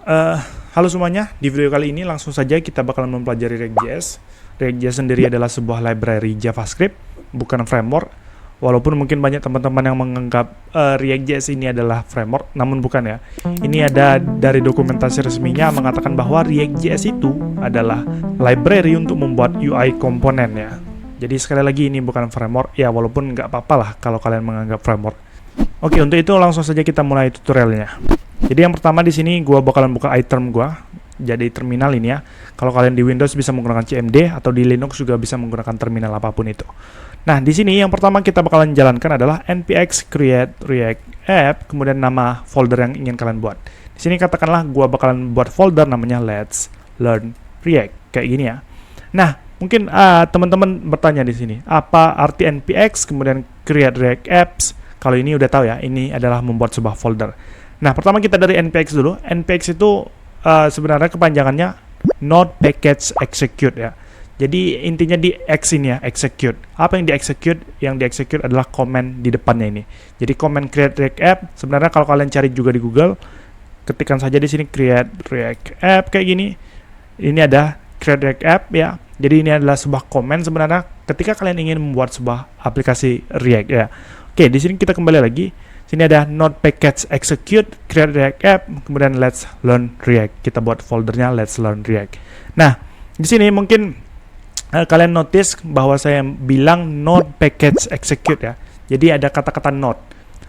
eh, halo semuanya. Di video kali ini langsung saja kita bakalan mempelajari React.js. React.js sendiri adalah sebuah library JavaScript, bukan framework. Walaupun mungkin banyak teman-teman yang menganggap React.js ini adalah framework, namun bukan ya. Ini ada dari dokumentasi resminya mengatakan bahwa React.js itu adalah library untuk membuat UI komponen ya. Jadi sekali lagi ini bukan framework ya, walaupun nggak apa-apa lah kalau kalian menganggap framework. Oke, untuk itu langsung saja kita mulai tutorialnya. Jadi yang pertama di sini gua bakalan buka iTerm gua. Jadi terminal ini ya. Kalau kalian di Windows bisa menggunakan CMD atau di Linux juga bisa menggunakan terminal apapun itu. Nah, di sini yang pertama kita bakalan jalankan adalah npx create react app, kemudian nama folder yang ingin kalian buat. Di sini katakanlah gua bakalan buat folder namanya Let's Learn React kayak gini ya. Nah, mungkin teman-teman bertanya di sini, apa arti npx kemudian create react apps? Kalau ini udah tahu ya, ini adalah membuat sebuah folder. Nah, pertama kita dari npx dulu. Npx itu sebenarnya kepanjangannya Node Package Execute ya. Jadi intinya di X ini ya, execute. Apa yang di-execute? Yang di-execute adalah komen di depannya ini. Jadi komen create react app, sebenarnya kalau kalian cari juga di Google, ketikkan saja di sini create react app kayak gini. Ini ada create react app ya. Jadi ini adalah sebuah komen sebenarnya ketika kalian ingin membuat sebuah aplikasi React ya. Oke, di sini kita kembali lagi. Sini ada Node Package Execute, Create React App, kemudian Let's Learn React. Kita buat foldernya Let's Learn React. Nah, di sini mungkin kalian notice bahwa saya bilang Node Package Execute ya. Jadi ada kata-kata Node.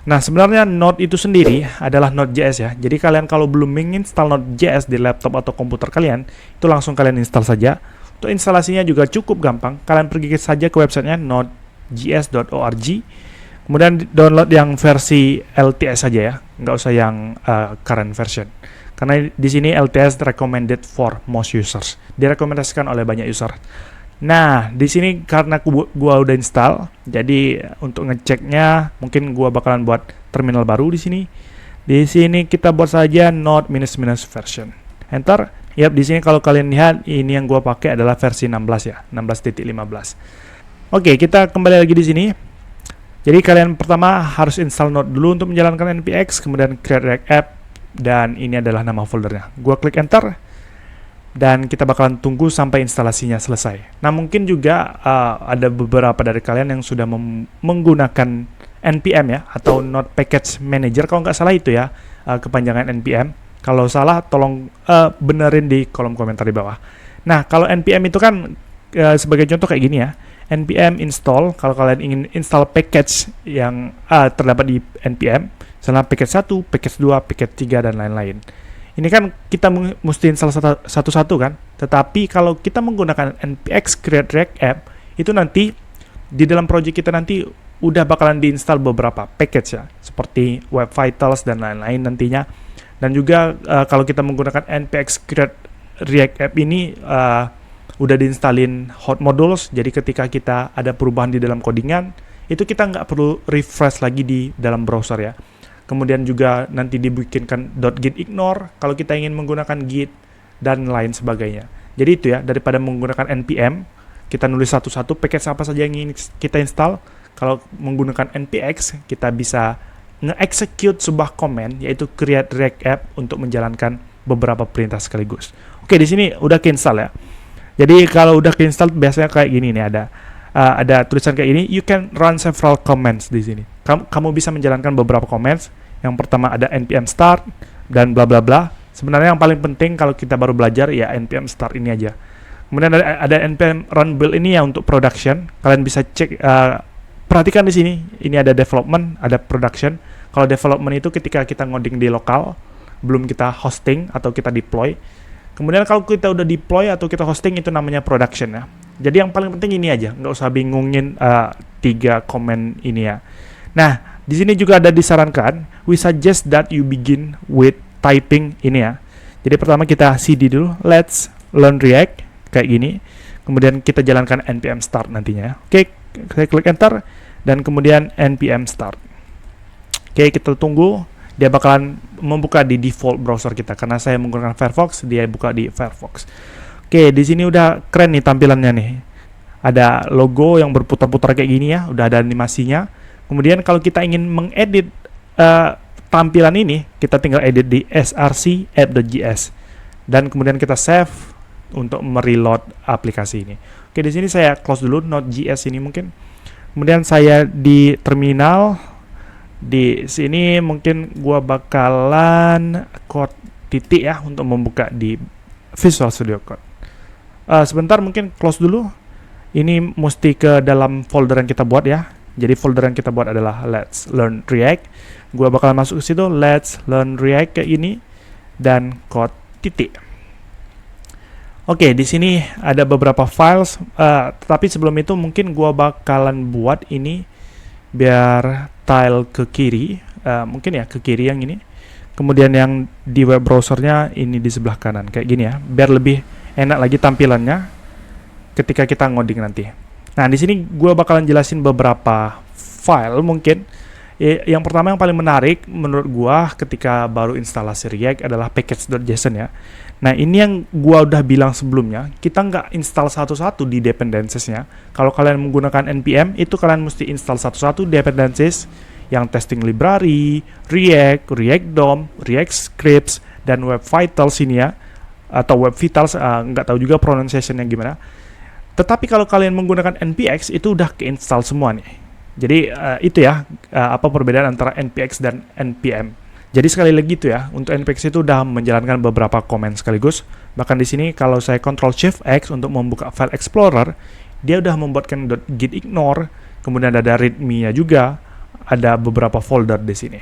Nah, sebenarnya Node itu sendiri adalah Node.js ya. Jadi kalian kalau belum menginstal Node.js di laptop atau komputer kalian, itu langsung kalian install saja. Untuk instalasinya juga cukup gampang. Kalian pergi saja ke websitenya nodejs.org. Kemudian download yang versi LTS saja ya, nggak usah yang current version. Karena di sini LTS recommended for most users, direkomendasikan oleh banyak user. Nah, di sini karena gua udah install, jadi untuk ngeceknya mungkin gua bakalan buat terminal baru di sini. Di sini kita buat saja node -- version. Enter. Yap, di sini kalau kalian lihat ini yang gua pakai adalah versi 16 ya, 16.15. Oke, kita kembali lagi di sini. Jadi kalian pertama harus install Node dulu untuk menjalankan npx, kemudian create react app, dan ini adalah nama foldernya. Gua klik enter, dan kita bakalan tunggu sampai instalasinya selesai. Nah, mungkin juga ada beberapa dari kalian yang sudah menggunakan npm ya, atau Node Package Manager, kalau nggak salah itu ya, kepanjangan npm. Kalau salah, tolong benerin di kolom komentar di bawah. Nah, kalau npm itu kan sebagai contoh kayak gini ya. npm install, kalau kalian ingin install package yang terdapat di npm, misalnya package 1, package 2, package 3, dan lain-lain. Ini kan kita mesti install satu-satu kan, tetapi kalau kita menggunakan npx create react app, itu nanti di dalam project kita nanti udah bakalan diinstal beberapa package ya, seperti web vitals dan lain-lain nantinya. Dan juga kalau kita menggunakan npx create react app ini udah diinstalin hot modules, jadi ketika kita ada perubahan di dalam codingan, itu kita nggak perlu refresh lagi di dalam browser ya. Kemudian juga nanti dibikinkan .git ignore kalau kita ingin menggunakan git dan lain sebagainya. Jadi itu ya, daripada menggunakan npm, kita nulis satu-satu package apa saja yang ingin kita install. Kalau menggunakan npx, kita bisa nge-execute sebuah command, yaitu create react app untuk menjalankan beberapa perintah sekaligus. Oke, di sini udah keinstall ya. Jadi kalau udah keinstall biasanya kayak gini nih, ada tulisan kayak ini, you can run several commands di sini. Kamu bisa menjalankan beberapa commands. Yang pertama ada npm start dan bla bla bla. Sebenarnya yang paling penting kalau kita baru belajar ya npm start ini aja. Kemudian ada npm run build ini ya untuk production. Kalian bisa cek, perhatikan di sini. Ini ada development, ada production. Kalau development itu ketika kita ngoding di lokal, belum kita hosting atau kita deploy. Kemudian kalau kita udah deploy atau kita hosting, itu namanya production ya. Jadi yang paling penting ini aja, nggak usah bingungin 3 komen ini ya. Nah, di sini juga ada disarankan, we suggest that you begin with typing ini ya. Jadi pertama kita cd dulu, Let's Learn React kayak gini. Kemudian kita jalankan npm start nantinya ya. Oke, saya klik enter dan kemudian npm start. Oke, kita tunggu. Dia bakalan membuka di default browser kita, karena saya menggunakan Firefox, dia buka di Firefox. Oke, di sini udah keren nih tampilannya nih. Ada logo yang berputar-putar kayak gini ya, udah ada animasinya. Kemudian kalau kita ingin mengedit tampilan ini kita tinggal edit di src app.js dan kemudian kita save untuk mereload aplikasi ini. Oke, di sini saya close dulu Node.js ini mungkin. Kemudian saya di terminal, di sini mungkin gua bakalan code titik ya untuk membuka di Visual Studio Code. Sebentar mungkin close dulu. Ini mesti ke dalam folder yang kita buat ya. Jadi folder yang kita buat adalah Let's Learn React. Gua bakalan masuk ke situ Let's Learn React kayak ini dan code titik. Oke, di sini ada beberapa files, tapi sebelum itu mungkin gua bakalan buat ini biar tile ke kiri, mungkin ya ke kiri yang ini. Kemudian yang di web browsernya ini di sebelah kanan kayak gini ya, biar lebih enak lagi tampilannya ketika kita ngoding nanti. Nah, di sini gua bakalan jelasin beberapa file mungkin. Yang pertama yang paling menarik menurut gua ketika baru instalasi React adalah package.json ya. Nah, ini yang gua udah bilang sebelumnya, kita nggak install satu-satu di dependencies-nya. Kalau kalian menggunakan npm, itu kalian mesti install satu-satu dependencies yang testing library, React, React DOM, React Scripts, dan Web Vitals ini ya, atau Web Vitals, nggak tahu juga pronunciation-nya gimana. Tetapi kalau kalian menggunakan npx, itu udah keinstall semua nih. Jadi itu ya, apa perbedaan antara npx dan npm. Jadi sekali lagi itu ya, untuk npx itu udah menjalankan beberapa komen sekaligus. Bahkan di sini kalau saya Ctrl+Shift+X untuk membuka file explorer, dia udah membuatkan .gitignore, kemudian ada readme-nya juga, ada beberapa folder di sini.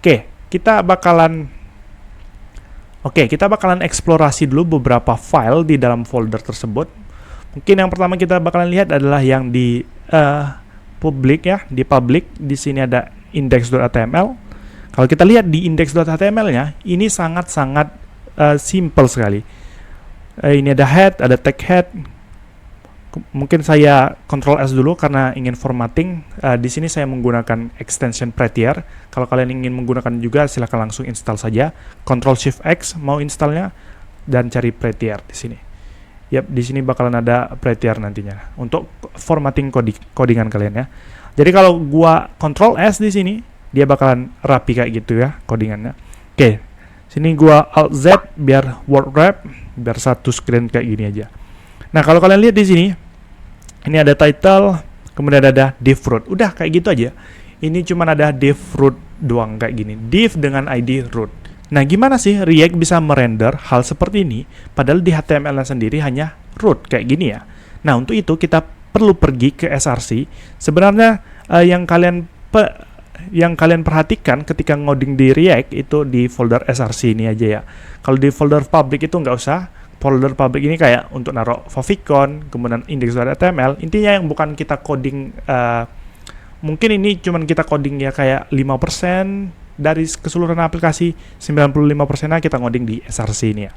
Oke, kita bakalan eksplorasi dulu beberapa file di dalam folder tersebut. Mungkin yang pertama kita bakalan lihat adalah yang di public ya, di public. Di sini ada index.html. Kalau kita lihat di index.html-nya, ini sangat-sangat simple sekali. Ini ada head, ada tag head. Mungkin saya Ctrl S dulu karena ingin formatting. Di sini saya menggunakan extension Prettier. Kalau kalian ingin menggunakan juga, silahkan langsung install saja. Ctrl+Shift+X mau installnya dan cari Prettier di sini. Yap, di sini bakalan ada Prettier nantinya untuk formatting codingan kalian ya. Jadi kalau gua Ctrl S di sini, dia bakalan rapi kayak gitu ya codingannya. Oke, sini gua Alt Z biar word wrap, biar satu screen kayak gini aja. Nah, kalau kalian lihat di sini, ini ada title, kemudian ada div root. Udah kayak gitu aja. Ini cuma ada div root doang kayak gini. Div dengan ID root. Nah, gimana sih React bisa merender hal seperti ini, padahal di HTML-nya sendiri hanya root kayak gini ya. Nah, untuk itu kita perlu pergi ke src. Sebenarnya yang kalian perhatikan ketika ngoding di React itu di folder src ini aja ya. Kalau di folder public itu nggak usah. Folder public ini kayak untuk naruh favicon, kemudian index.html. Intinya yang bukan kita coding, mungkin ini cuman kita coding ya kayak 5% dari keseluruhan aplikasi, 95%-nya kita ngoding di src ini ya.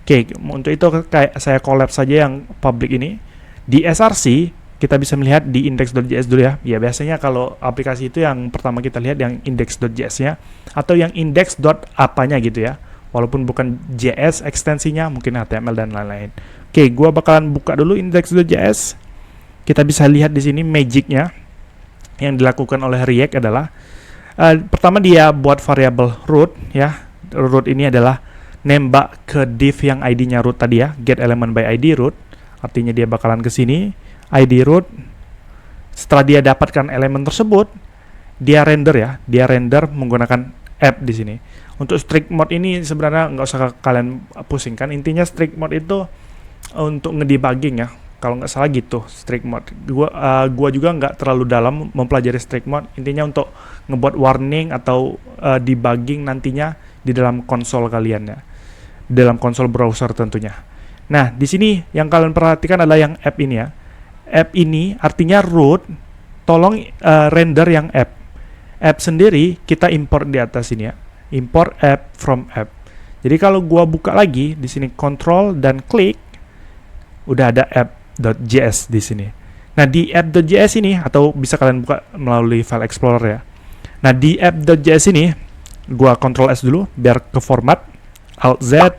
Oke, untuk itu kayak saya collapse saja yang public ini. Di src kita bisa melihat di index.js dulu ya. Ya, biasanya kalau aplikasi itu yang pertama kita lihat yang index.js-nya atau yang index.apanya gitu ya. Walaupun bukan JS ekstensinya, mungkin HTML dan lain-lain. Oke, gua bakalan buka dulu index.js. Kita bisa lihat di sini magic-nya yang dilakukan oleh React adalah pertama dia buat variabel root ya. Root ini adalah nembak ke div yang ID-nya root tadi ya, get element by ID root. Artinya dia bakalan ke sini ID root. Setelah dia dapatkan elemen tersebut, dia render menggunakan app di sini. Untuk strict mode ini sebenarnya nggak usah kalian pusingkan. Intinya strict mode itu untuk ngedebugging ya. Kalau nggak salah gitu strict mode. Gua juga nggak terlalu dalam mempelajari strict mode. Intinya untuk ngebuat warning atau debugging nantinya di dalam konsol kalian ya. Dalam konsol browser tentunya. Nah, di sini yang kalian perhatikan adalah yang app ini ya. App ini artinya root, tolong render yang app. App sendiri kita import di atas ini ya. Import app from app. Jadi kalau gua buka lagi di sini control dan klik, udah ada app.js di sini. Nah, di app.js ini atau bisa kalian buka melalui file explorer ya. Nah, di app.js ini gua Ctrl S dulu biar ke format, Alt Z.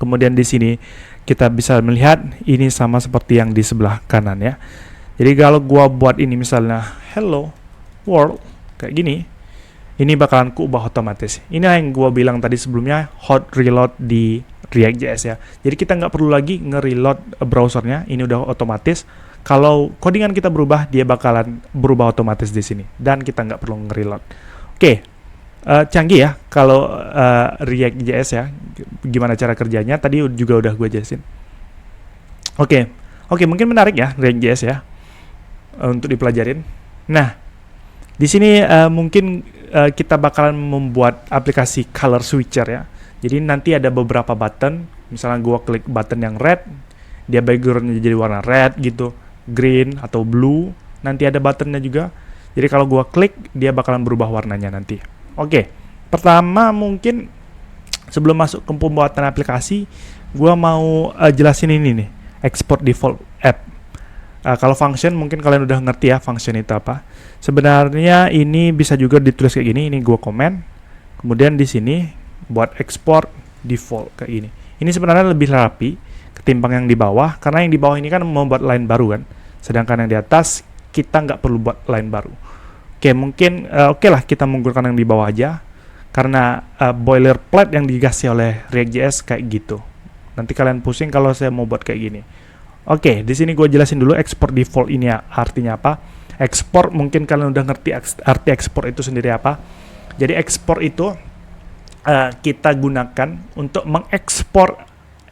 Kemudian di sini kita bisa melihat ini sama seperti yang di sebelah kanan ya. Jadi kalau gua buat ini misalnya hello world kayak gini, ini bakalan kuubah otomatis. Ini yang gue bilang tadi sebelumnya, hot reload di React.js ya. Jadi kita nggak perlu lagi nge-reload browsernya, ini udah otomatis. Kalau codingan kita berubah, dia bakalan berubah otomatis di sini, dan kita nggak perlu nge-reload. Oke, canggih ya kalau React.js ya. Gimana cara kerjanya? Tadi juga udah gue jelasin. Oke, mungkin menarik ya React.js ya untuk dipelajarin. Nah, di sini mungkin kita bakalan membuat aplikasi color switcher ya. Jadi nanti ada beberapa button, misalnya gua klik button yang red, dia backgroundnya jadi warna red gitu, green atau blue. Nanti ada buttonnya juga. Jadi kalau gua klik, dia bakalan berubah warnanya nanti. Oke, pertama mungkin sebelum masuk ke pembuatan aplikasi, gua mau jelasin ini nih, export default app. Kalau function mungkin kalian udah ngerti ya function itu apa. Sebenarnya ini bisa juga ditulis kayak gini. Ini gua komen. Kemudian di sini buat export default kayak gini. Ini sebenarnya lebih rapi ketimbang yang di bawah, karena yang di bawah ini kan membuat line baru kan. Sedangkan yang di atas kita nggak perlu buat line baru. Oke, mungkin oke lah kita menggunakan yang di bawah aja, karena boilerplate yang dikasih oleh React.js kayak gitu. Nanti kalian pusing kalau saya mau buat kayak gini. Oke, di sini gue jelasin dulu export default ini ya, artinya apa. Export mungkin kalian udah ngerti arti export itu sendiri apa. Jadi export itu kita gunakan untuk mengekspor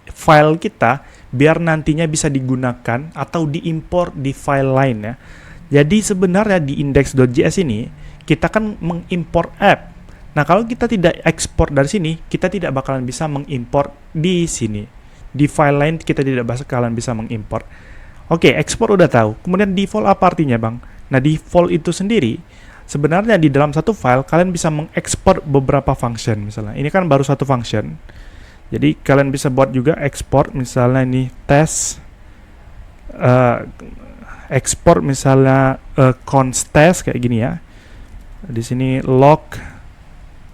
file kita biar nantinya bisa digunakan atau diimpor di file lain ya. Jadi sebenarnya di index.js ini kita kan mengimpor app. Nah, kalau kita tidak ekspor dari sini, kita tidak bakalan bisa mengimpor di sini. Di file lain kita tidak bakalan bisa mengimpor. Oke, ekspor udah tahu. Kemudian default apa artinya, Bang? Nah, default itu sendiri sebenarnya di dalam satu file kalian bisa mengekspor beberapa function misalnya. Ini kan baru satu function. Jadi kalian bisa buat juga ekspor misalnya ini test ekspor misalnya const test kayak gini ya. Di sini log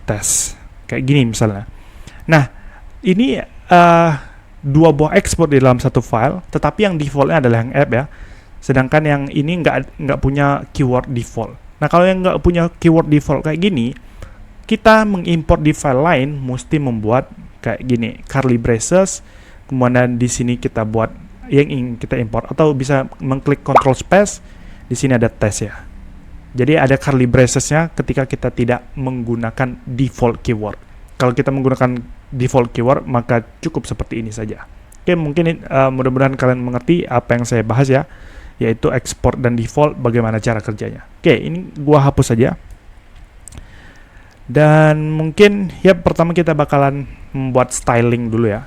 test kayak gini misalnya. Nah, ini dua buah ekspor di dalam satu file, tetapi yang defaultnya adalah yang app ya. Sedangkan yang ini nggak punya keyword default. Nah, kalau yang nggak punya keyword default kayak gini, kita mengimport di file lain mesti membuat kayak gini, curly braces, kemudian di sini kita buat yang ingin kita import, atau bisa mengklik control space, di sini ada test ya. Jadi ada curly bracesnya ketika kita tidak menggunakan default keyword. Kalau kita menggunakan default keyword, maka cukup seperti ini saja. Oke, mungkin mudah-mudahan kalian mengerti apa yang saya bahas ya, yaitu export dan default, bagaimana cara kerjanya. Oke, ini gua hapus saja. Dan mungkin ya pertama kita bakalan membuat styling dulu ya.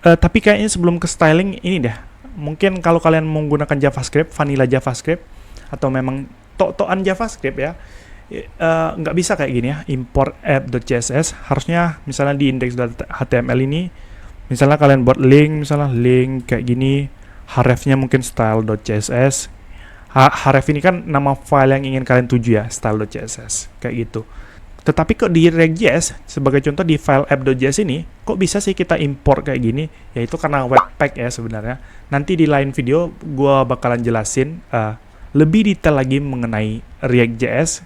Tapi kayaknya sebelum ke styling ini deh, mungkin kalau kalian menggunakan JavaScript, vanilla JavaScript, atau memang tok-tokan JavaScript ya, nggak bisa kayak gini ya, import app.css. Harusnya misalnya di index.html ini, misalnya kalian buat link, misalnya link kayak gini, hrefnya mungkin style.css. Href ini kan nama file yang ingin kalian tuju ya, style.css kayak gitu. Tetapi kok di React.js, sebagai contoh di file app.js ini, kok bisa sih kita import kayak gini? Yaitu karena webpack ya sebenarnya. Nanti di lain video gua bakalan jelasin lebih detail lagi mengenai React.js.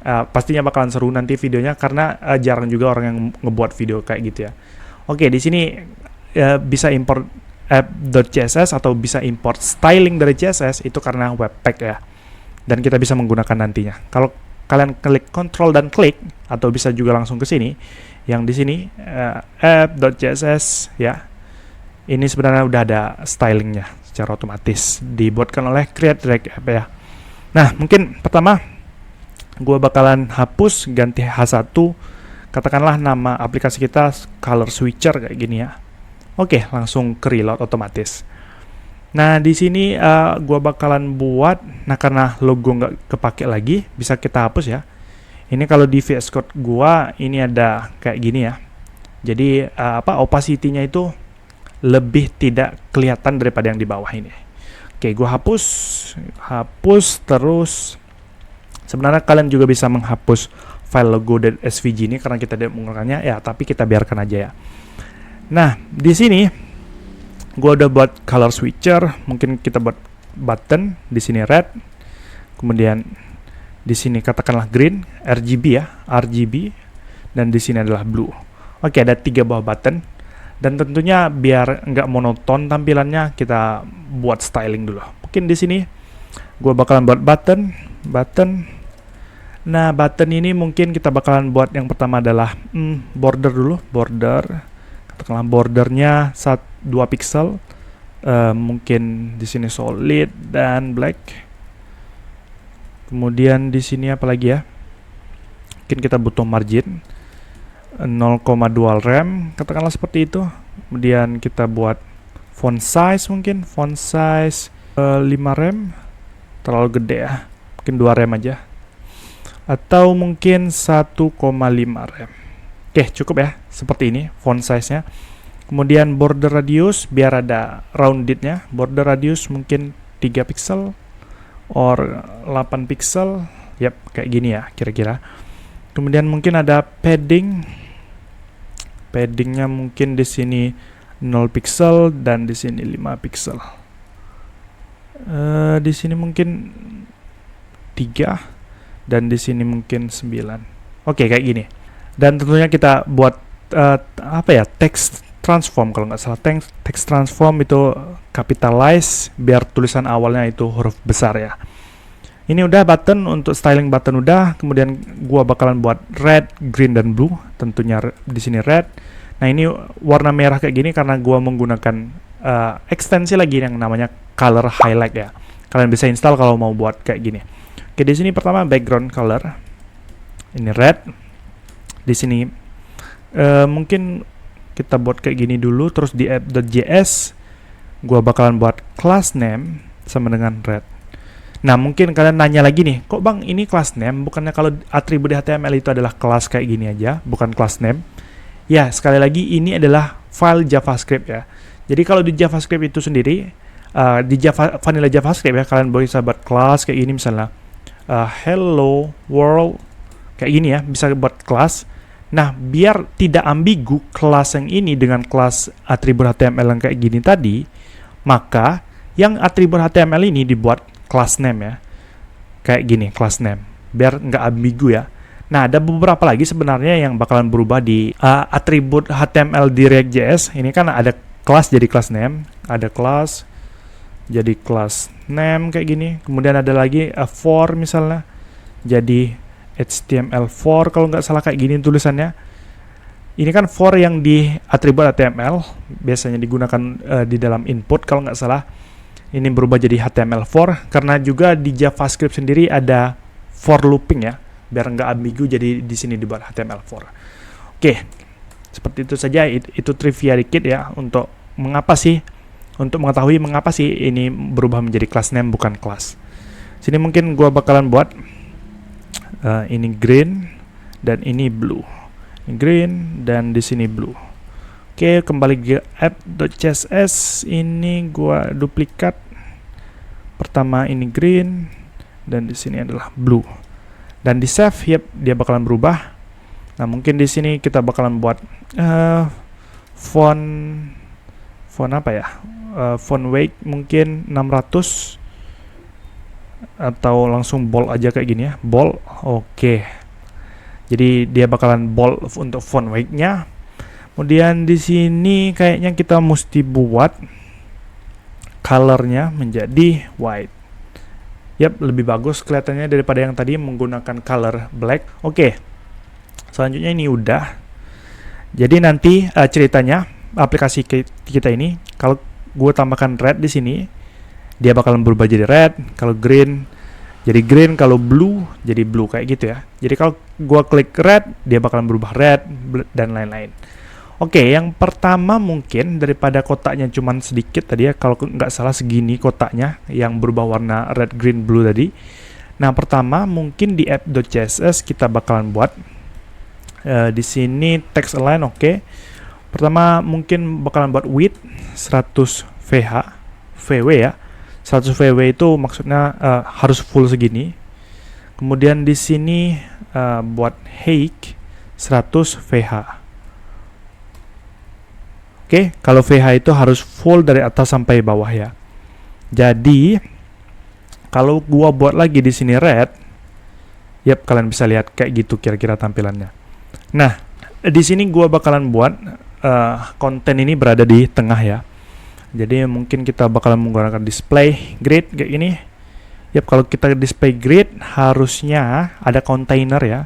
Pastinya bakalan seru nanti videonya, karena jarang juga orang yang ngebuat video kayak gitu ya. Oke, di sini bisa import app.css atau bisa import styling dari CSS, itu karena webpack ya. Dan kita bisa menggunakan nantinya. Kalau kalian klik control dan klik, atau bisa juga langsung ke sini, yang di sini app.css ya. Ini sebenarnya udah ada stylingnya secara otomatis, dibuatkan oleh Create React App ya. Nah, mungkin pertama gue bakalan hapus, ganti H1, katakanlah nama aplikasi kita color switcher kayak gini ya. Oke, langsung ke reload otomatis. Nah, di sini gue bakalan buat, nah karena logo nggak kepake lagi, bisa kita hapus ya. Ini kalau di VS Code gue, ini ada kayak gini ya. Jadi opacity-nya itu lebih tidak kelihatan daripada yang di bawah ini. Oke, gue hapus terus. Sebenarnya kalian juga bisa menghapus file logo dan SVG ini karena kita tidak menggunakannya ya, tapi kita biarkan aja ya. Nah, di sini gue udah buat color switcher, mungkin kita buat button di sini red, kemudian Di sini katakanlah green, RGB ya, RGB, dan di sini adalah blue. Oke, ada 3 buah button. Dan tentunya biar nggak monoton tampilannya, kita buat styling dulu. Mungkin di sini gue bakalan buat button. Nah, button ini mungkin kita bakalan buat yang pertama adalah border dulu, border. Katakanlah bordernya 2 pixel. Mungkin di sini solid dan black. Kemudian di sini apa lagi ya? Mungkin kita butuh margin 0,2 rem, katakanlah seperti itu. Kemudian kita buat font size, mungkin font size 5 rem, terlalu gede ya. Mungkin 2 rem aja. Atau mungkin 1,5 rem. Oke, cukup ya. Seperti ini font size-nya. Kemudian border radius biar ada rounded-nya. Border radius mungkin 3 pixel or 8 pixel. Yap, kayak gini ya kira-kira. Kemudian mungkin ada padding. Paddingnya mungkin di sini 0 pixel dan di sini 5 pixel. Di sini mungkin 3 dan di sini mungkin 9. Oke, kayak gini. Dan tentunya kita buat text transform kalau nggak salah. Text transform itu capitalize biar tulisan awalnya itu huruf besar ya. Ini udah button, untuk styling button udah. Kemudian gua bakalan buat red, green, dan blue. Tentunya di sini red. Nah, ini warna merah kayak gini karena gua menggunakan ekstensi lagi yang namanya color highlight ya. Kalian bisa install kalau mau buat kayak gini. Oke, di sini pertama background color. Ini red. Di sini mungkin kita buat kayak gini dulu, terus di app.js gua bakalan buat class name sama dengan red. Nah, mungkin kalian nanya lagi nih, kok bang ini class name, bukannya kalau atribut di HTML itu adalah kelas kayak gini aja, bukan class name? Ya, sekali lagi ini adalah file JavaScript ya. Jadi kalau di JavaScript itu sendiri, di vanilla JavaScript ya, kalian bisa buat kelas kayak gini misalnya, hello world, kayak gini ya, bisa buat kelas. Nah, biar tidak ambigu kelas yang ini dengan kelas atribut HTML yang kayak gini tadi, maka yang atribut HTML ini dibuat class name ya. Kayak gini, class name. Biar nggak ambigu ya. Nah, ada beberapa lagi sebenarnya yang bakalan berubah di atribut HTML di React.js. Ini kan ada kelas jadi class name, ada kelas jadi class name kayak gini. Kemudian ada lagi for misalnya, jadi HTML4 kalau nggak salah kayak gini tulisannya. Ini kan for yang di atribut HTML biasanya digunakan di dalam input kalau nggak salah. Ini berubah jadi HTML4 karena juga di JavaScript sendiri ada for looping ya, biar nggak ambigu, jadi di sini dibuat HTML4. Oke, seperti itu saja. Itu trivia dikit ya untuk mengetahui mengapa sih ini berubah menjadi class name bukan kelas. Sini mungkin gua bakalan buat ini green dan ini blue. Ini green dan di sini blue. Oke, kembali ke app.css. Ini gua duplikat. Pertama ini green dan di sini adalah blue. Dan di save, yep, dia bakalan berubah. Nah, mungkin di sini kita bakalan buat font apa ya? Font weight mungkin 600 atau langsung bold aja kayak gini ya, bold. Oke. Jadi dia bakalan bold untuk font weight-nya. Kemudian di sini kayaknya kita mesti buat color-nya menjadi white. Yap, lebih bagus kelihatannya daripada yang tadi menggunakan color black. Oke. Selanjutnya ini udah. Jadi nanti ceritanya aplikasi kita ini kalau gue tambahkan red di sini, dia bakalan berubah jadi red, kalau green jadi green, kalau blue jadi blue kayak gitu ya. Jadi kalau gua klik red, dia bakalan berubah red dan lain-lain. Oke, yang pertama mungkin daripada kotaknya cuman sedikit tadi ya, kalau nggak salah segini kotaknya yang berubah warna red, green, blue tadi. Nah, pertama mungkin di app.css kita bakalan buat di sini text align. Oke. Pertama mungkin bakalan buat width 100 VW ya. 100 VW itu maksudnya harus full segini. Kemudian di sini buat height 100 VH. Oke, kalau VH itu harus full dari atas sampai bawah ya. Jadi kalau gua buat lagi di sini red, Yap, kalian bisa lihat kayak gitu kira-kira tampilannya. Nah, di sini gua bakalan buat konten ini berada di tengah ya. Jadi mungkin kita bakalan menggunakan display grid kayak gini. Yap, kalau kita display grid harusnya ada container ya.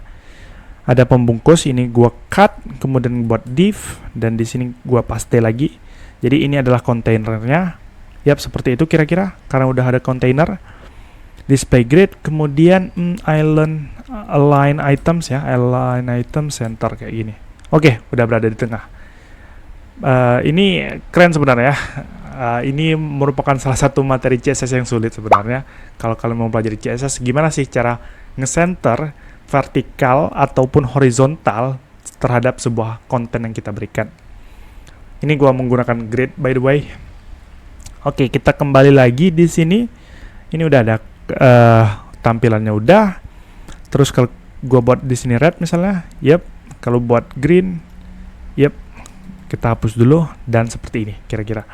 Ada pembungkus, ini gua cut, kemudian buat div, dan di sini gua paste lagi. Jadi ini adalah kontainernya. Yap, seperti itu kira-kira karena udah ada kontainer. Display grid, kemudian align items ya, align item center kayak gini. Oke, udah berada di tengah. Ini keren sebenarnya. Ini merupakan salah satu materi CSS yang sulit sebenarnya. Kalau kalian mau pelajari CSS, gimana sih cara nge-center vertikal ataupun horizontal terhadap sebuah konten yang kita berikan. Ini gua menggunakan grid by the way. Oke, kita kembali lagi di sini. Ini udah ada tampilannya udah. Terus kalau gua buat di sini red misalnya, yep. Kalau buat green, yep. Kita hapus dulu dan seperti ini kira-kira.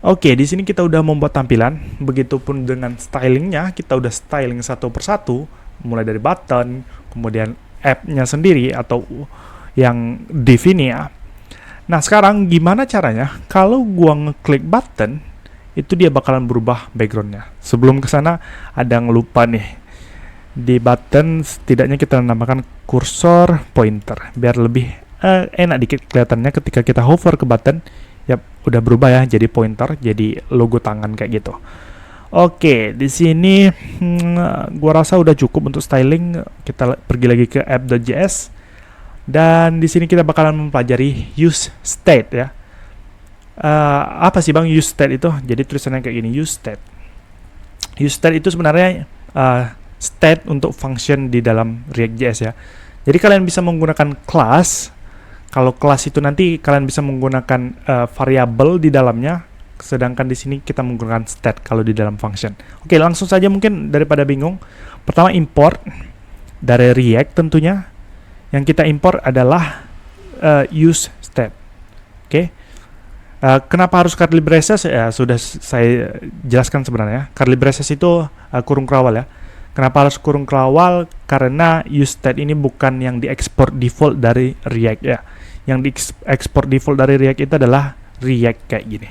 Oke, di sini kita udah membuat tampilan. Begitupun dengan stylingnya, kita udah styling satu persatu, mulai dari button, kemudian app-nya sendiri atau yang div ini ya. Nah, sekarang gimana caranya? Kalau gua ngeklik button, itu dia bakalan berubah backgroundnya. Sebelum ke sana ada yang lupa nih. Di button setidaknya kita namakan kursor pointer biar lebih enak dikit kelihatannya ketika kita hover ke button. Yap, udah berubah ya jadi pointer, jadi logo tangan kayak gitu. Oke, di sini gua rasa udah cukup untuk styling. Kita pergi lagi ke app.js dan di sini kita bakalan mempelajari use state ya. Apa sih bang use state itu? Jadi tulisannya kayak gini, use state. Use state itu sebenarnya state untuk function di dalam React.js ya. Jadi kalian bisa menggunakan class. Kalau class itu nanti kalian bisa menggunakan variable di dalamnya. Sedangkan di sini kita menggunakan state kalau di dalam function. Oke, langsung saja mungkin daripada bingung. Pertama import dari React tentunya. Yang kita import adalah use state. Oke. Kenapa harus curly braces? Ya, sudah saya jelaskan sebenarnya. Curly braces itu kurung kerawal ya. Kenapa harus kurung kerawal? Karena use state ini bukan yang diekspor default dari React ya. Yang diekspor default dari React itu adalah React kayak gini.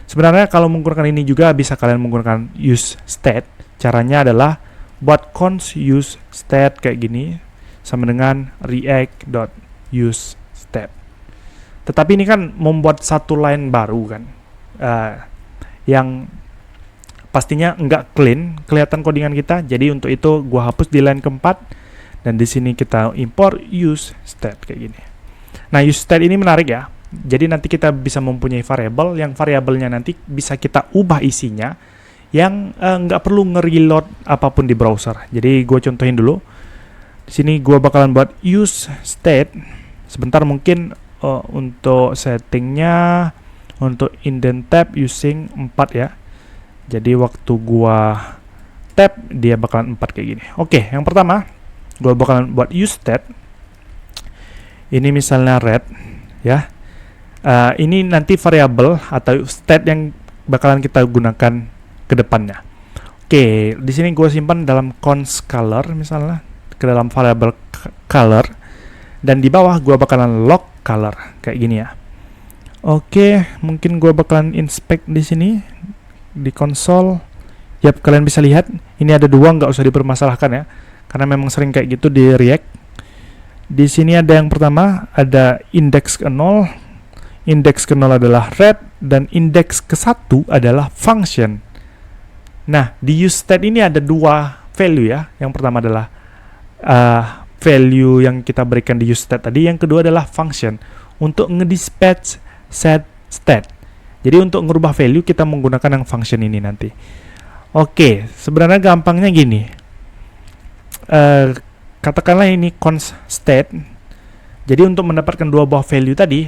Sebenarnya kalau menggunakan ini juga bisa kalian menggunakan use state. Caranya adalah buat const use state kayak gini sama dengan react.use state. Tetapi ini kan membuat satu line baru kan, yang pastinya nggak clean, kelihatan codingan kita. Jadi untuk itu gua hapus di line keempat dan di sini kita import use state kayak gini. Nah, use state ini menarik ya. Jadi nanti kita bisa mempunyai variable, yang variabelnya nanti bisa kita ubah isinya, yang nggak perlu nge-reload apapun di browser. Jadi gue contohin dulu. Di sini gue bakalan buat use state. Sebentar mungkin. Untuk settingnya untuk indent tab using 4 ya. Jadi waktu gua tab dia bakalan 4 kayak gini. Oke, yang pertama gua bakalan buat use state. Ini misalnya red ya. Ini nanti variable atau state yang bakalan kita gunakan ke depannya. Oke, di sini gua simpan dalam const color misalnya ke dalam variable color. Dan di bawah gua bakalan log color kayak gini ya. Oke, mungkin gua bakalan inspect di sini di konsol. Yap, kalian bisa lihat ini ada dua, nggak usah dipermasalahkan ya, karena memang sering kayak gitu di React. Di sini ada yang pertama ada index ke 0. Index ke 0 adalah red dan index ke 1 adalah function. Nah, di use state ini ada dua value ya. Yang pertama adalah value yang kita berikan di use state tadi, yang kedua adalah function untuk ngedispatch set state. Jadi untuk merubah value kita menggunakan yang function ini nanti. Oke, sebenarnya gampangnya gini. Katakanlah ini const state. Jadi untuk mendapatkan dua buah value tadi,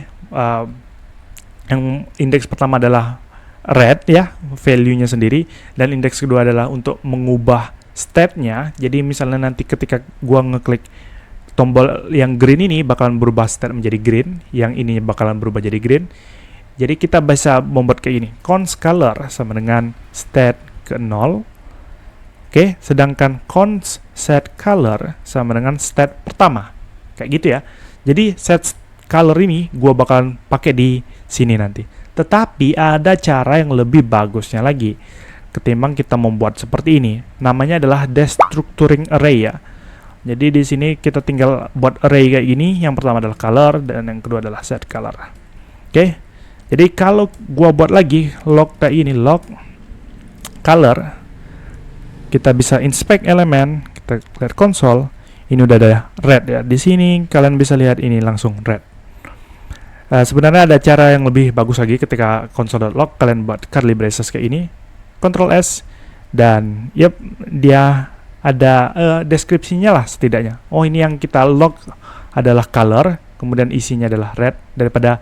yang indeks pertama adalah red ya, value-nya sendiri, dan indeks kedua adalah untuk mengubah state-nya. Jadi misalnya nanti ketika gua ngeklik tombol yang green ini bakalan berubah state menjadi green, yang ini bakalan berubah jadi green. Jadi kita bisa membuat kayak ini, const color sama dengan state ke 0 Oke, sedangkan const set color sama dengan stat pertama. Kayak gitu ya. Jadi set color ini gua bakalan pakai di sini nanti. Tetapi ada cara yang lebih bagusnya lagi ketimbang kita membuat seperti ini. Namanya adalah destructuring array ya. Jadi di sini kita tinggal buat array kayak gini. Yang pertama adalah color dan yang kedua adalah set color. Oke. Jadi kalau gua buat lagi log kayak ini, log color, kita bisa inspect elemen, kita lihat konsol, ini udah ada red ya. Di sini kalian bisa lihat ini langsung red. Sebenarnya ada cara yang lebih bagus lagi ketika console.log kalian buat curly braces kayak ini, Ctrl S, dan yep, dia ada deskripsinya lah setidaknya. Oh, ini yang kita log adalah color, kemudian isinya adalah red, daripada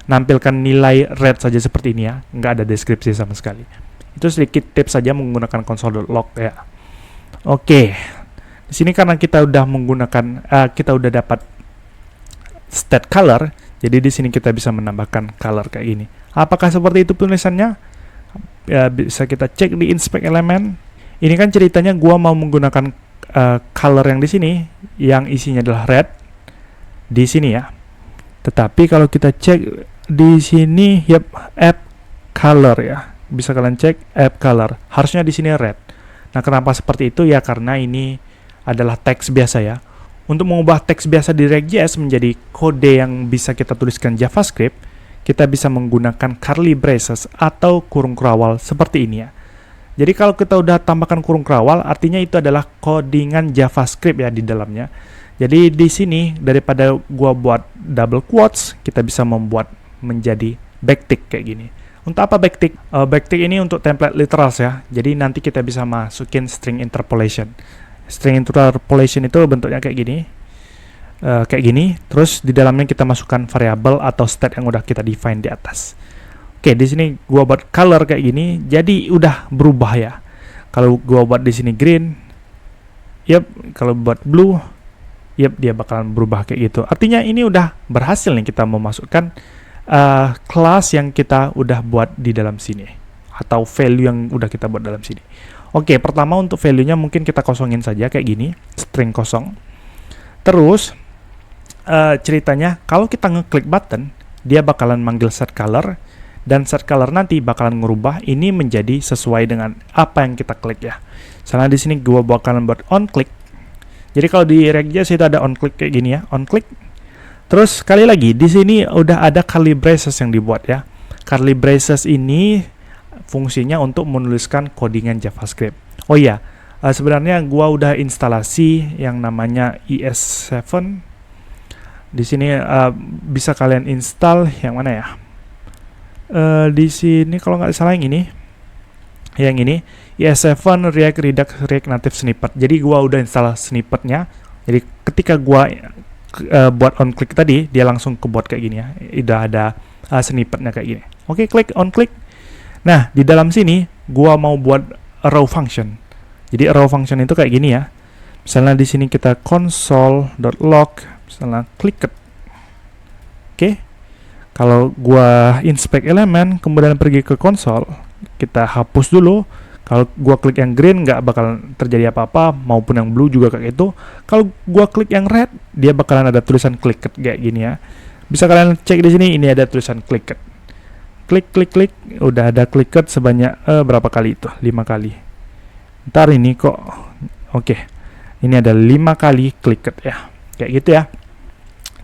nampilkan nilai red saja seperti ini ya, nggak ada deskripsi sama sekali. Itu sedikit tips saja menggunakan console.log ya. Oke, di sini karena kita udah menggunakan, kita udah dapat stat color, jadi di sini kita bisa menambahkan color kayak gini. Apakah seperti itu tulisannya? Ya, bisa kita cek di inspect element. Ini kan ceritanya gua mau menggunakan color yang di sini, yang isinya adalah red di sini ya. Tetapi kalau kita cek di sini, yep, app color ya. Bisa kalian cek app color, harusnya di sini red. Nah, kenapa seperti itu ya? Karena ini adalah teks biasa ya. Untuk mengubah teks biasa di React.js menjadi kode yang bisa kita tuliskan JavaScript, kita bisa menggunakan curly braces atau kurung kerawal seperti ini ya. Jadi kalau kita udah tambahkan kurung kerawal, artinya itu adalah codingan JavaScript ya di dalamnya. Jadi di sini daripada gua buat double quotes, kita bisa membuat menjadi backtick kayak gini. Untuk apa backtick? Backtick ini untuk template literals ya. Jadi nanti kita bisa masukin string interpolation. String interpolation itu bentuknya kayak gini. Terus di dalamnya kita masukkan variabel atau state yang udah kita define di atas. Oke, di sini gua buat color kayak gini, jadi udah berubah ya. Kalau gua buat di sini green, yep, kalau buat blue, yep, dia bakalan berubah kayak gitu. Artinya ini udah berhasil nih kita memasukkan kelas yang kita udah buat di dalam sini, atau value yang udah kita buat dalam sini. Oke, pertama untuk value-nya mungkin kita kosongin saja kayak gini, string kosong. Terus ceritanya kalau kita ngeklik button, dia bakalan manggil set color, dan set color nanti bakalan ngerubah ini menjadi sesuai dengan apa yang kita klik ya. Misalnya di sini gua bakalan buat on click. Jadi kalau di React.js itu ada on click kayak gini ya, on click. Terus sekali lagi di sini udah ada curly braces yang dibuat ya. Curly braces ini fungsinya untuk menuliskan codingan JavaScript. Oh iya, sebenarnya gua udah instalasi yang namanya ES7. Di sini bisa kalian install yang mana ya? Di sini kalau nggak salah yang ini. Yang ini ES7 React Redux React Native Snippet. Jadi gua udah install snippetnya. Jadi ketika gua buat on click tadi, dia langsung ke buat kayak gini ya. Udah ada snippetnya kayak gini. Oke, klik on click. Nah, di dalam sini gua mau buat arrow function. Jadi arrow function itu kayak gini ya. Misalnya di sini kita console.log, misalnya clicked. Oke. Kalau gua inspect elemen, kemudian pergi ke console, kita hapus dulu. Kalau gua klik yang green nggak bakal terjadi apa-apa, maupun yang blue juga kayak gitu. Kalau gua klik yang red, dia bakalan ada tulisan clicked kayak gini ya. Bisa kalian cek di sini, ini ada tulisan clicked. Klik klik klik, udah ada clicked sebanyak berapa kali itu? 5 kali. Ntar ini kok, oke. Ini ada 5 kali clicked ya. Kayak gitu ya.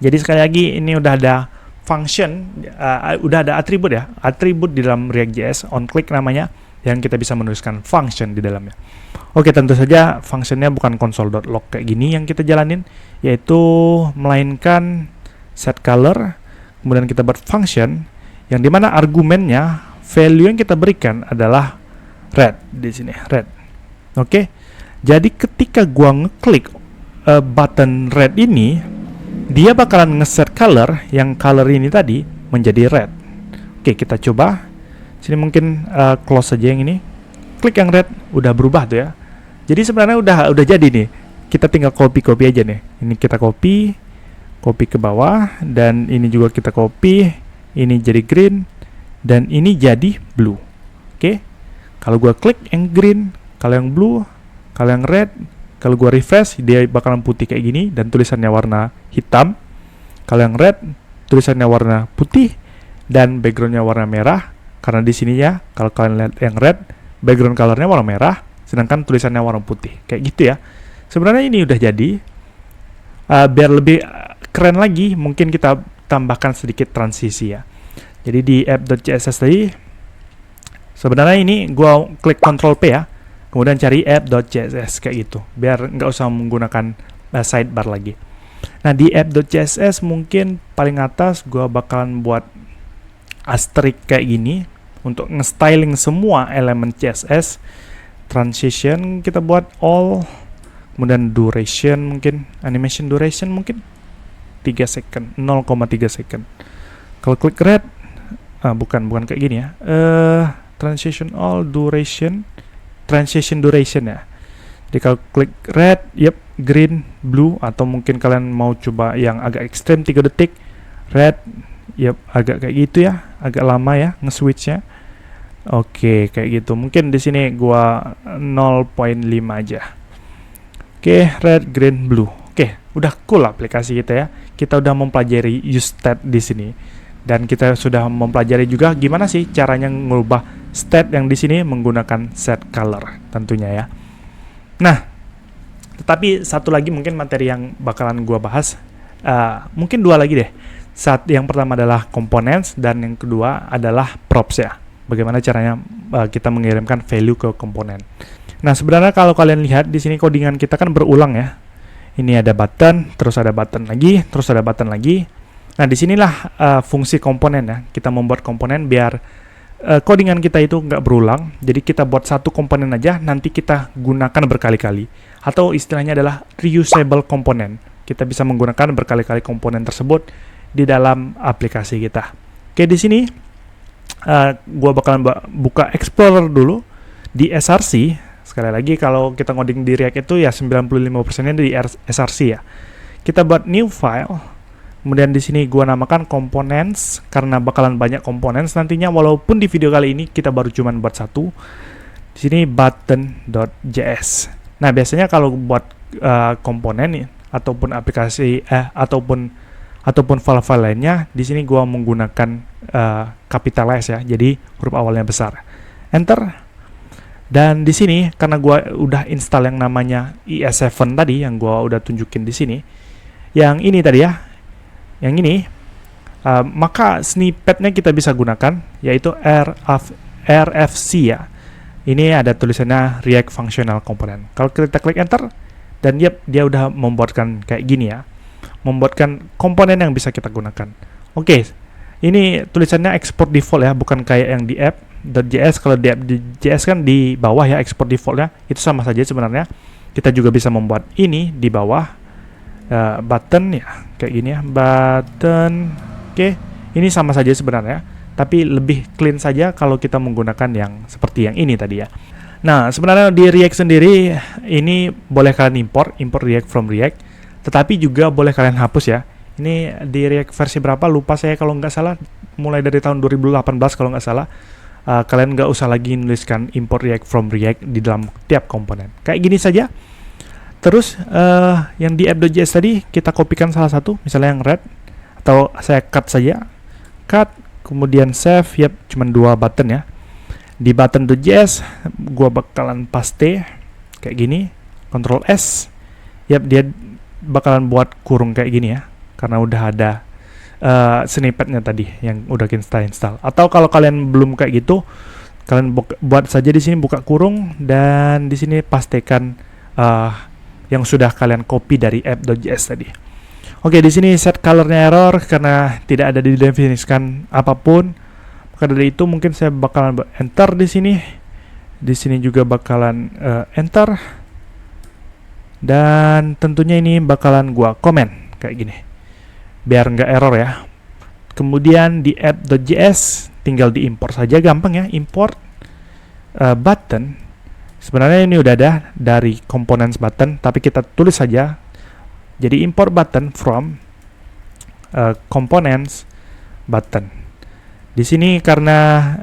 Jadi sekali lagi ini udah ada function, udah ada atribut ya. Atribut di dalam React.js, on click namanya, yang kita bisa menuliskan function di dalamnya. Oke, tentu saja functionnya bukan console.log kayak gini yang kita jalanin, yaitu melainkan set color, kemudian kita buat function, yang dimana argumennya, value yang kita berikan adalah red di sini, red. Oke, jadi ketika gua ngeklik button red ini, dia bakalan ngeset color yang color ini tadi menjadi red. Oke, kita coba. Sini mungkin close saja yang ini. Klik yang red, udah berubah tuh ya. Jadi sebenarnya udah jadi nih. Kita tinggal copy aja nih. Ini kita copy ke bawah, dan ini juga kita copy. Ini jadi green, dan ini jadi blue. Oke. Kalau gua klik yang green, kalau yang blue Kalau yang red, kalau gua refresh dia bakalan putih kayak gini dan tulisannya warna hitam. Kalau yang red, tulisannya warna putih dan backgroundnya warna merah. Karena di sini ya, kalau kalian lihat yang red, background colornya warna merah, sedangkan tulisannya warna putih. Kayak gitu ya. Sebenarnya ini udah jadi. Biar lebih keren lagi, mungkin kita tambahkan sedikit transisi ya. Jadi di app.css tadi, sebenarnya ini gua klik Ctrl P ya, kemudian cari app.css kayak gitu, biar nggak usah menggunakan sidebar lagi. Nah di app.css mungkin paling atas gua bakalan buat asterisk kayak gini untuk nge-styling semua elemen CSS. Transition kita buat all, kemudian duration mungkin, animation duration mungkin 3 second, 0,3 second. Kalau klik red, bukan kayak gini ya. Transition all, duration, transition duration ya. Jadi kalau klik red, green, blue, atau mungkin kalian mau coba yang agak ekstrem 3 detik, red, agak kayak gitu ya, agak lama ya nge-switchnya. Oke, kayak gitu. Mungkin di sini gua 0,5 aja. Oke, red, green, blue. Oke, udah cool aplikasi kita ya. Kita udah mempelajari use state di sini. Dan kita sudah mempelajari juga gimana sih caranya mengubah state yang di sini menggunakan set color tentunya ya. Nah, tetapi satu lagi mungkin materi yang bakalan gua bahas, mungkin 2 lagi deh. Yang pertama adalah components dan yang kedua adalah props ya. Bagaimana caranya kita mengirimkan value ke komponen. Nah, sebenarnya kalau kalian lihat di sini codingan kita kan berulang ya. Ini ada button, terus ada button lagi, terus ada button lagi. Nah, disinilah fungsi komponen ya. Kita membuat komponen biar codingan kita itu nggak berulang. Jadi kita buat satu komponen aja, nanti kita gunakan berkali-kali. Atau istilahnya adalah reusable komponen. Kita bisa menggunakan berkali-kali komponen tersebut di dalam aplikasi kita. Oke, di sini gua bakalan buka Explorer dulu di SRC. Sekali lagi, kalau kita ngoding di React itu ya 95%-nya di SRC ya. Kita buat new file. Kemudian di sini gua namakan components karena bakalan banyak components nantinya, walaupun di video kali ini kita baru cuman buat satu. Di sini button.js. Nah, biasanya kalau buat komponen ataupun aplikasi ataupun file-file lainnya, di sini gua menggunakan capitalize ya. Jadi huruf awalnya besar. Enter. Dan di sini karena gua udah install yang namanya ES7 tadi yang gua udah tunjukin di sini. Yang ini tadi ya. Yang ini maka snippetnya kita bisa gunakan yaitu RFC ya. Ini ada tulisannya React Functional Component. Kalau kita klik enter dan dia udah membuatkan kayak gini ya. Membuatkan komponen yang bisa kita gunakan. Oke. Ini tulisannya export default ya, bukan kayak yang di app.js. Kalau di app.js kan di bawah ya export defaultnya, itu sama saja sebenarnya. Kita juga bisa membuat ini di bawah button ya, kayak gini ya, button. Oke, ini sama saja sebenarnya, tapi lebih clean saja kalau kita menggunakan yang seperti yang ini tadi ya. Nah, sebenarnya di React sendiri ini boleh kalian import React from React, tetapi juga boleh kalian hapus ya. Ini di React versi berapa lupa saya, kalau nggak salah mulai dari tahun 2018 kalau nggak salah. Kalian nggak usah lagi menuliskan import React from React di dalam tiap komponen. Kayak gini saja. Terus yang di app.js tadi kita kopikan salah satu, misalnya yang red, atau saya cut saja. Cut, kemudian save, cuma 2 button ya. Di button.js gua bakalan paste kayak gini, Ctrl S. Dia bakalan buat kurung kayak gini ya. Karena udah ada snippetnya tadi yang udah kita install. Atau kalau kalian belum kayak gitu, kalian buat saja di sini buka kurung dan di sini pastekan yang sudah kalian copy dari app.js tadi. Oke, di sini set colornya error karena tidak ada didefinisikan apapun. Maka dari itu mungkin saya bakalan enter di sini. Di sini juga bakalan enter. Dan tentunya ini bakalan gua komen kayak gini. Biar nggak error ya. Kemudian di app.js tinggal diimport saja, gampang ya, import button. Sebenarnya ini udah ada dari components button, tapi kita tulis saja. Jadi import button from components button. Di sini karena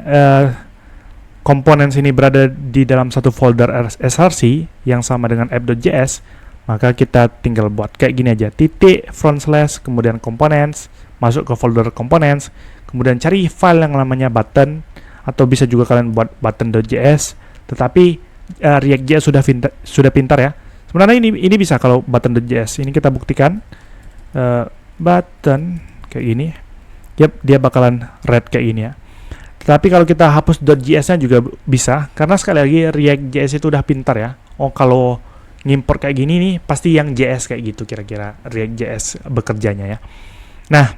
komponen sini berada di dalam satu folder src yang sama dengan app.js, maka kita tinggal buat kayak gini aja, titik front slash kemudian components, masuk ke folder components, kemudian cari file yang namanya button, atau bisa juga kalian buat button.js, tetapi React.js sudah pintar ya. Sebenarnya ini bisa kalau button.js. Ini kita buktikan, button kayak gini. Yap, dia bakalan red kayak gini ya. Tetapi kalau kita hapus .js-nya juga bisa, karena sekali lagi React.js itu udah pintar ya. Oh, kalau ngimport kayak gini nih, pasti yang JS kayak gitu kira-kira React.js bekerjanya ya. Nah,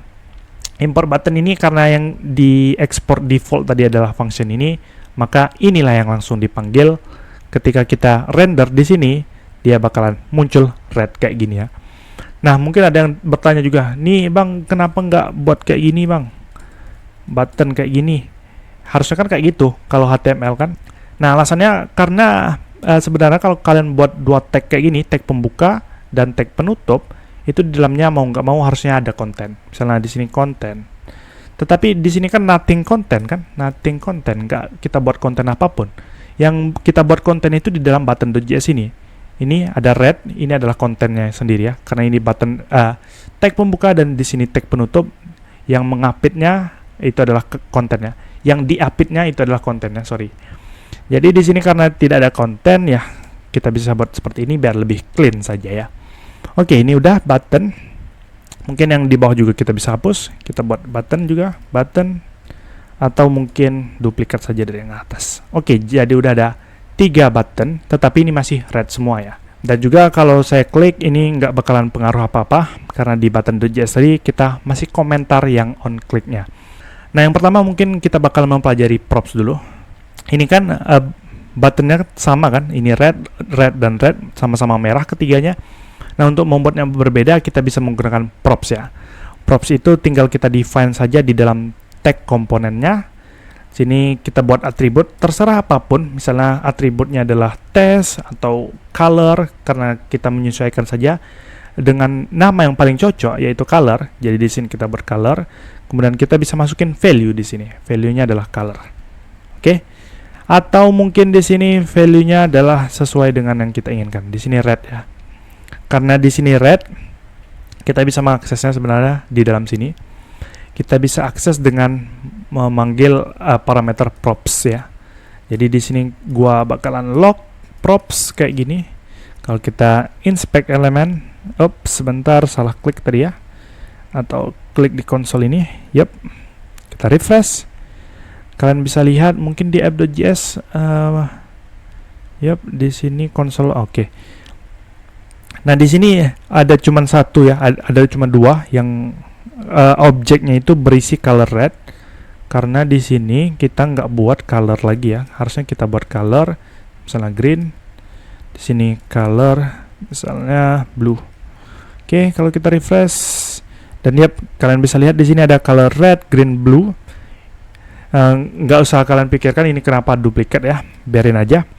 import button ini karena yang di export default tadi adalah function ini, maka inilah yang langsung dipanggil. Ketika kita render di sini, dia bakalan muncul red kayak gini ya. Nah, mungkin ada yang bertanya juga, nih bang, kenapa nggak buat kayak gini bang? Button kayak gini. Harusnya kan kayak gitu kalau HTML kan. Nah, alasannya karena sebenarnya kalau kalian buat dua tag kayak gini, tag pembuka dan tag penutup, itu di dalamnya mau nggak mau harusnya ada konten. Misalnya di sini konten. Tetapi di sini kan nothing content kan, nothing content, nggak kita buat konten apapun. Yang kita buat konten itu di dalam button.js ini. Ini ada red, ini adalah kontennya sendiri ya, karena ini button tag pembuka dan di sini tag penutup. Yang mengapitnya itu adalah kontennya. Yang diapitnya itu adalah kontennya, sorry. Jadi di sini karena tidak ada konten ya, kita bisa buat seperti ini biar lebih clean saja ya. Oke, ini udah button. Mungkin yang di bawah juga kita bisa hapus. Kita buat button juga, button, atau mungkin duplikat saja dari yang atas. Oke, jadi udah ada 3 button, tetapi ini masih red semua ya. Dan juga kalau saya klik ini nggak bakalan pengaruh apa-apa, karena di button.js tadi kita masih komentar yang on click-nya. Nah, yang pertama mungkin kita bakal mempelajari props dulu. Ini kan buttonnya sama kan, ini red dan red, sama-sama merah ketiganya. Nah, untuk membuatnya berbeda, kita bisa menggunakan props ya. Props itu tinggal kita define saja di dalam tag komponennya. Sini kita buat atribut, terserah apapun. Misalnya atributnya adalah test atau color, karena kita menyesuaikan saja dengan nama yang paling cocok, yaitu color. Jadi di sini kita buat color. Kemudian kita bisa masukin value di sini. Value-nya adalah color. Oke. Atau mungkin di sini value-nya adalah sesuai dengan yang kita inginkan. Di sini red ya. Karena di sini red, kita bisa mengaksesnya sebenarnya di dalam sini. Kita bisa akses dengan memanggil parameter props ya. Jadi di sini gua bakalan log props kayak gini. Kalau kita inspect elemen, sebentar salah klik tadi ya. Atau klik di konsol ini, kita refresh. Kalian bisa lihat mungkin di app.js, di sini konsol, oke. Nah, di sini ada cuma satu ya, ada cuma 2 yang objeknya itu berisi color red, karena di sini kita nggak buat color lagi ya. Harusnya kita buat color, misalnya green, di sini color, misalnya blue. Oke, kalau kita refresh. Dan kalian bisa lihat di sini ada color red, green, blue. Nggak usah kalian pikirkan ini kenapa duplikat ya, biarin aja.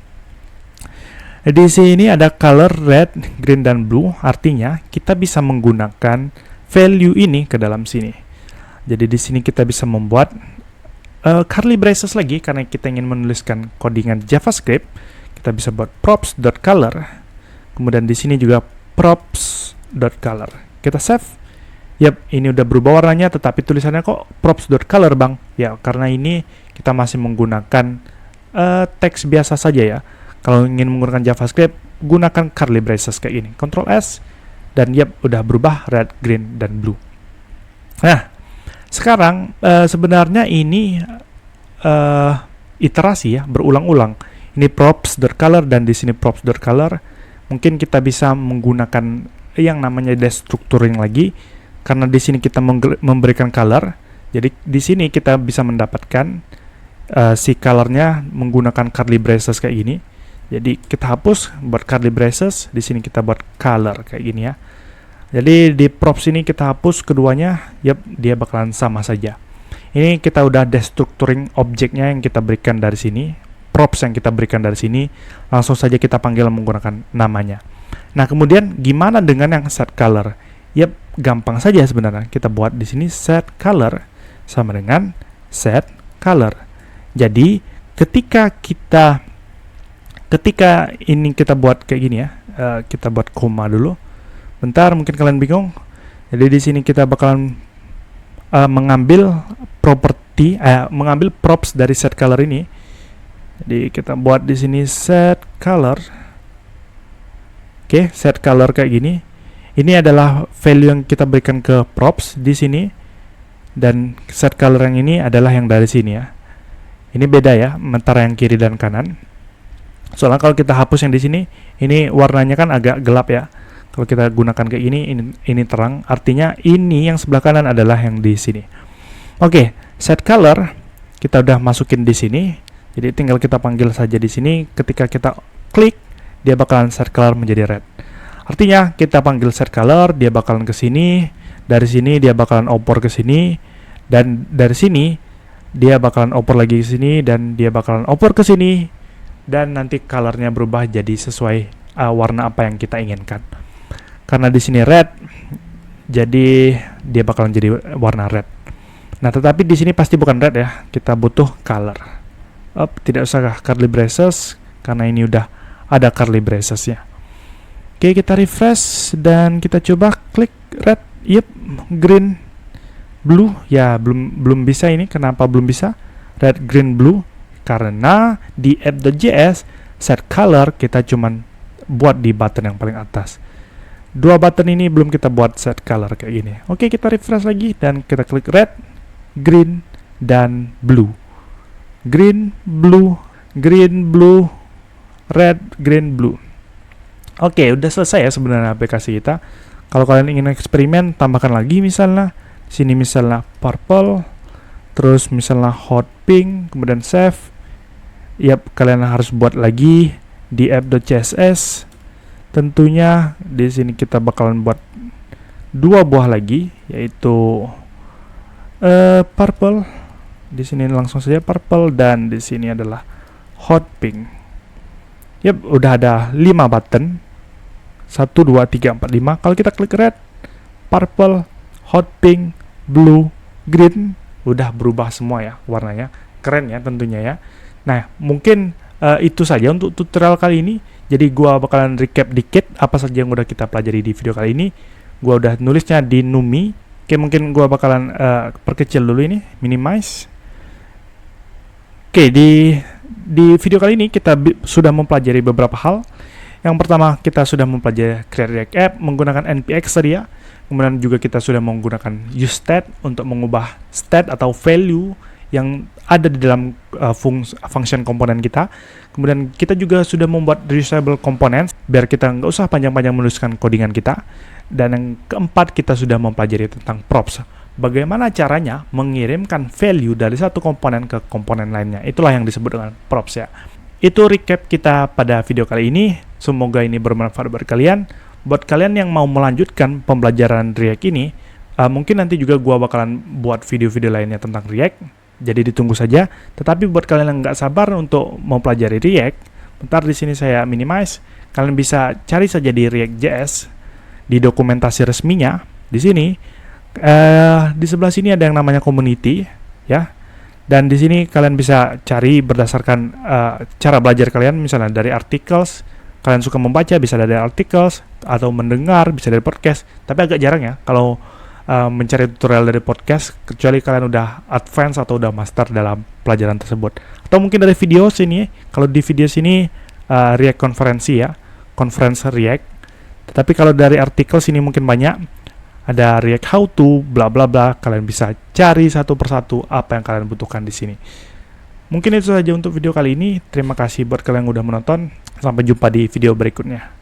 Di sini ada color red, green, dan blue. Artinya kita bisa menggunakan value ini ke dalam sini. Jadi di sini kita bisa membuat curly braces lagi karena kita ingin menuliskan codingan JavaScript. Kita bisa buat props.color. Kemudian di sini juga props.color. Kita save. Ini udah berubah warnanya, tetapi tulisannya kok props.color bang? Ya, karena ini kita masih menggunakan teks biasa saja ya. Kalau ingin menggunakan JavaScript, gunakan curly braces kayak ini. Ctrl S, dan udah berubah red, green, dan blue. Nah, sekarang sebenarnya ini iterasi ya, berulang-ulang. Ini props.color dan di sini props.color. Mungkin kita bisa menggunakan yang namanya destructuring lagi. Karena di sini kita memberikan color, jadi di sini kita bisa mendapatkan si colornya menggunakan curly braces kayak gini. Jadi kita hapus buat curly braces, di sini kita buat color kayak gini ya. Jadi di props ini kita hapus keduanya, dia bakalan sama saja. Ini kita udah destructuring objeknya yang kita berikan dari sini, props yang kita berikan dari sini, langsung saja kita panggil menggunakan namanya. Nah, kemudian gimana dengan yang set color? Gampang saja sebenarnya. Kita buat di sini set color sama dengan set color. Jadi ketika ini kita buat kayak gini ya, kita buat koma dulu. Bentar, mungkin kalian bingung. Jadi di sini kita bakalan mengambil mengambil props dari set color ini. Jadi kita buat di sini set color. Oke, set color kayak gini. Ini adalah value yang kita berikan ke props di sini, dan set color yang ini adalah yang dari sini ya. Ini beda ya antara yang kiri dan kanan. Soalnya kalau kita hapus yang di sini, ini warnanya kan agak gelap ya. Kalau kita gunakan kayak gini, ini terang. Artinya ini yang sebelah kanan adalah yang di sini. Oke, set color kita udah masukin di sini. Jadi tinggal kita panggil saja di sini. Ketika kita klik, dia bakalan set color menjadi red. Artinya kita panggil set color, dia bakalan ke sini. Dari sini dia bakalan opor ke sini, dan dari sini dia bakalan opor lagi ke sini, dan dia bakalan opor ke sini, dan nanti colornya berubah jadi sesuai warna apa yang kita inginkan. Karena di sini red, jadi dia bakalan jadi warna red. Nah, tetapi di sini pasti bukan red ya. Kita butuh color. Tidak usah curly braces karena ini udah ada curly bracesnya. Oke, kita refresh dan kita coba klik red. Yep, green, blue. Ya, belum bisa ini. Kenapa belum bisa? Red, green, blue. Karena di app.js set color kita cuman buat di button yang paling atas. Dua button ini belum kita buat set color kayak gini. Oke, kita refresh lagi dan kita klik red, green, dan blue. Green, blue, red, green, blue. Oke, udah selesai ya sebenarnya aplikasi kita. Kalau kalian ingin eksperimen, tambahkan lagi misalnya sini misalnya purple, terus misalnya hot pink, kemudian save. Yap, kalian harus buat lagi di app.css. Tentunya di sini kita bakalan buat dua buah lagi, yaitu purple. Di sini langsung saja purple, dan di sini adalah hot pink. Yap, udah ada 5 button. 1, 2, 3, 4, 5. Kalau kita klik red, purple, hot pink, blue, green, udah berubah semua ya warnanya. Keren ya tentunya ya. Nah, mungkin itu saja untuk tutorial kali ini. Jadi gua bakalan recap dikit apa saja yang udah kita pelajari di video kali ini. Gua udah nulisnya di Numi. Oke, mungkin gua bakalan perkecil dulu ini, minimize. Oke, di video kali ini kita sudah mempelajari beberapa hal. Yang pertama, kita sudah mempelajari create React App menggunakan npx tadi ya. Kemudian juga kita sudah menggunakan useStat untuk mengubah stat atau value yang ada di dalam function komponen kita. Kemudian kita juga sudah membuat reusable components biar kita nggak usah panjang-panjang menuliskan codingan kita. Dan yang keempat, kita sudah mempelajari tentang props. Bagaimana caranya mengirimkan value dari satu komponen ke komponen lainnya. Itulah yang disebut dengan props ya. Itu recap kita pada video kali ini. Semoga ini bermanfaat buat kalian. Buat kalian yang mau melanjutkan pembelajaran React ini, mungkin nanti juga gua bakalan buat video-video lainnya tentang React. Jadi ditunggu saja. Tetapi buat kalian yang nggak sabar untuk mempelajari React, bentar di sini saya minimize. Kalian bisa cari saja di React.js di dokumentasi resminya. Di sini di sebelah sini ada yang namanya community ya. Dan di sini kalian bisa cari berdasarkan cara belajar kalian, misalnya dari articles. Kalian suka membaca bisa dari articles, atau mendengar bisa dari podcast. Tapi agak jarang ya kalau mencari tutorial dari podcast, kecuali kalian udah advance atau udah master dalam pelajaran tersebut. Atau mungkin dari video sini. Kalau di video sini React konferensi ya, conference React. Tetapi kalau dari artikel sini mungkin banyak. Ada React how to, bla bla bla. Kalian bisa cari satu persatu apa yang kalian butuhkan di sini. Mungkin itu saja untuk video kali ini. Terima kasih buat kalian yang udah menonton. Sampai jumpa di video berikutnya.